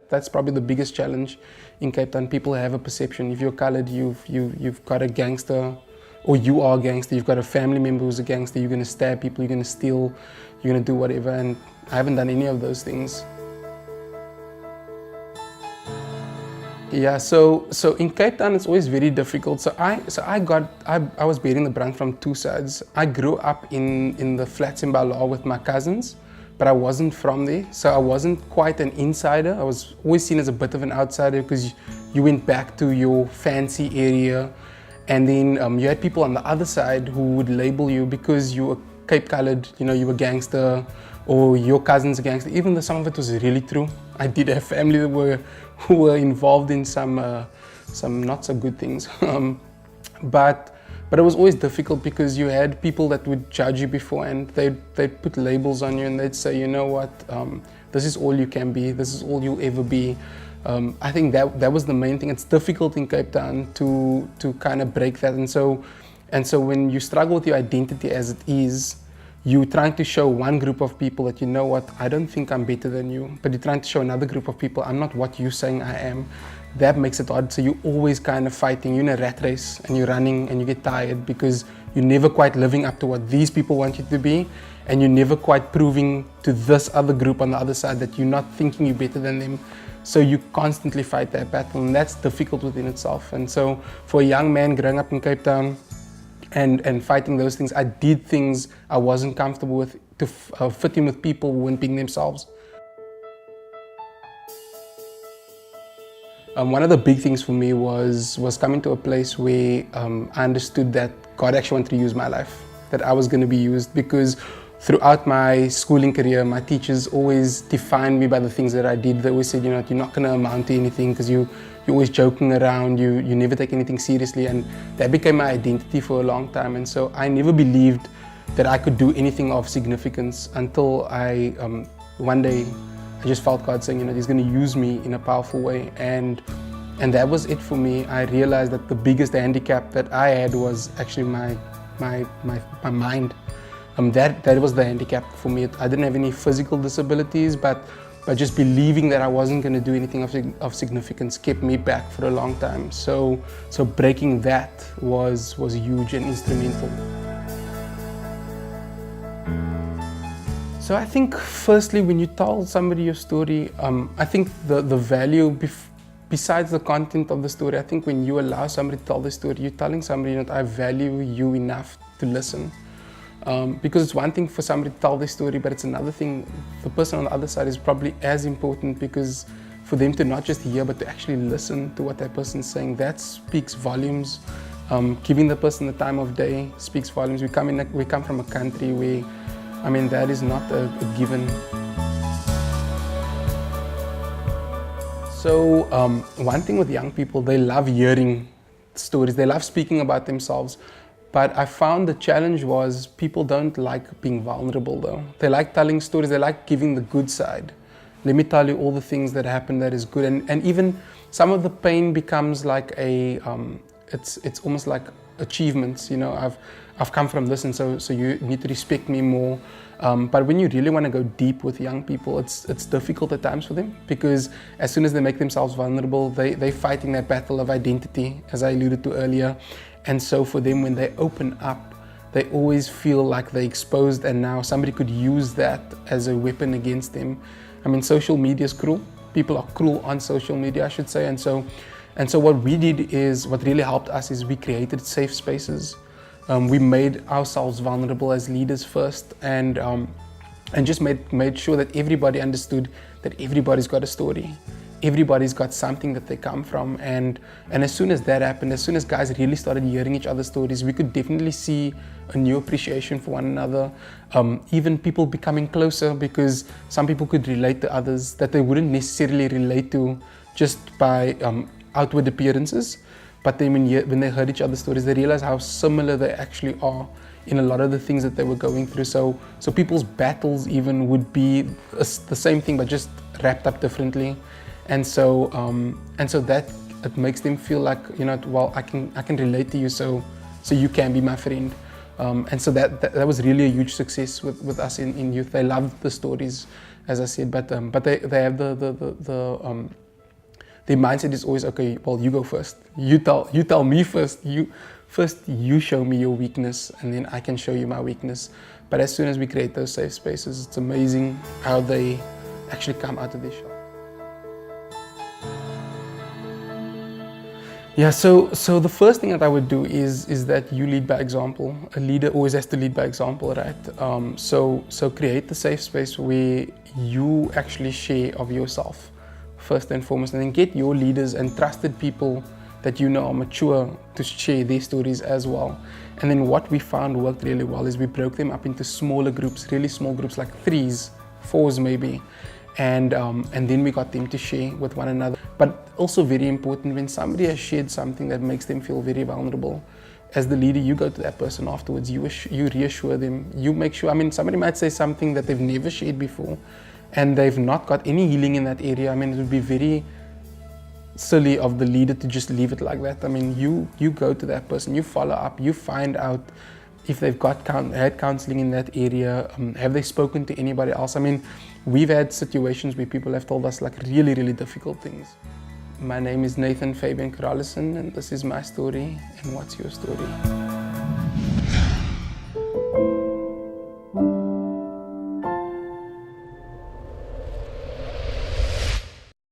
That's probably the biggest challenge in Cape Town. People have a perception. If you're colored, you've got a gangster, or you are a gangster. You've got a family member who's a gangster. You're going to stab people. You're going to steal. You're going to do whatever. And I haven't done any of those things. Yeah, so in Cape Town it's always very difficult. So I was bearing the brunt from two sides. I grew up in the flats in Balaur with my cousins, but I wasn't from there, so I wasn't quite an insider. I was always seen as a bit of an outsider because you went back to your fancy area, and then you had people on the other side who would label you because you were Cape colored, you were gangster, or your cousin's a gangster, even though some of it was really true. I did have family who were involved in some not so good things. But it was always difficult because you had people that would judge you before, and they'd put labels on you, and they'd say, you know what, this is all you can be, this is all you'll ever be. I think that was the main thing. It's difficult in Cape Town to kind of break that, and so when you struggle with your identity as it is, you're trying to show one group of people that, you know what, I don't think I'm better than you, but you're trying to show another group of people, I'm not what you're saying I am. That makes it hard. So you're always kind of fighting. You're in a rat race and you're running and you get tired because you're never quite living up to what these people want you to be, and you're never quite proving to this other group on the other side that you're not thinking you're better than them. So you constantly fight that battle, and that's difficult within itself. And so for a young man growing up in Cape Town, and fighting those things, I did things I wasn't comfortable with to fit in with people who weren't being themselves. One of the big things for me was coming to a place where I understood that God actually wanted to use my life, that I was going to be used, because throughout my schooling career, my teachers always defined me by the things that I did. They always said, you're not going to amount to anything because you're always joking around, you never take anything seriously, and that became my identity for a long time. And so I never believed that I could do anything of significance until one day I just felt God saying, He's going to use me in a powerful way, and that was it for me. I realized that the biggest handicap that I had was actually my mind. That was the handicap for me. I didn't have any physical disabilities, but just believing that I wasn't going to do anything of significance kept me back for a long time. So breaking that was huge and instrumental. So I think firstly, when you tell somebody your story, I think the value, besides the content of the story, I think when you allow somebody to tell the story, you're telling somebody that I value you enough to listen. Because it's one thing for somebody to tell their story, but it's another thing, the person on the other side is probably as important, because for them to not just hear but to actually listen to what that person's saying, that speaks volumes. Giving the person the time of day speaks volumes. We come from a country where, that is not a given. So one thing with young people, they love hearing stories, they love speaking about themselves. But I found the challenge was people don't like being vulnerable though. They like telling stories, they like giving the good side. Let me tell you all the things that happen that is good. And even some of the pain becomes like it's almost like achievements. I've come from this, and so you need to respect me more. But when you really want to go deep with young people, it's difficult at times for them, because as soon as they make themselves vulnerable, they're fighting that battle of identity, as I alluded to earlier. And so for them, when they open up, they always feel like they're exposed, and now somebody could use that as a weapon against them. Social media is cruel. People are cruel on social media, I should say. And so what we did is, what really helped us is we created safe spaces. We made ourselves vulnerable as leaders first, and just made sure that everybody understood that everybody's got a story. Everybody's got something that they come from, and as soon as that happened, as soon as guys really started hearing each other's stories, we could definitely see a new appreciation for one another. Even people becoming closer, because some people could relate to others that they wouldn't necessarily relate to just by outward appearances. But then when they heard each other's stories, they realized how similar they actually are in a lot of the things that they were going through. So people's battles even would be the same thing, but just wrapped up differently. And so that it makes them feel like, well, I can relate to you, so you can be my friend. And so that was really a huge success with us in youth. They loved the stories, as I said, but they have their mindset is always, okay, well, you go first. You tell me first. You show me your weakness, and then I can show you my weakness. But as soon as we create those safe spaces, it's amazing how they actually come out of their shell. Yeah, so the first thing that I would do is that you lead by example. A leader always has to lead by example, right? So create the safe space where you actually share of yourself first and foremost, and then get your leaders and trusted people that you know are mature to share their stories as well. And then what we found worked really well is we broke them up into smaller groups, really small groups, like 3s, 4s maybe. And then we got them to share with one another. But also very important, when somebody has shared something that makes them feel very vulnerable, as the leader, you go to that person afterwards, you reassure them, you make sure, I mean, somebody might say something that they've never shared before, and they've not got any healing in that area. I mean, it would be very silly of the leader to just leave it like that. I mean, you go to that person, you follow up, you find out if they've had counseling in that area, have they spoken to anybody else? I mean, we've had situations where people have told us like really, really difficult things. My name is Nathan Fabian Carolissen, and this is my story. And what's your story?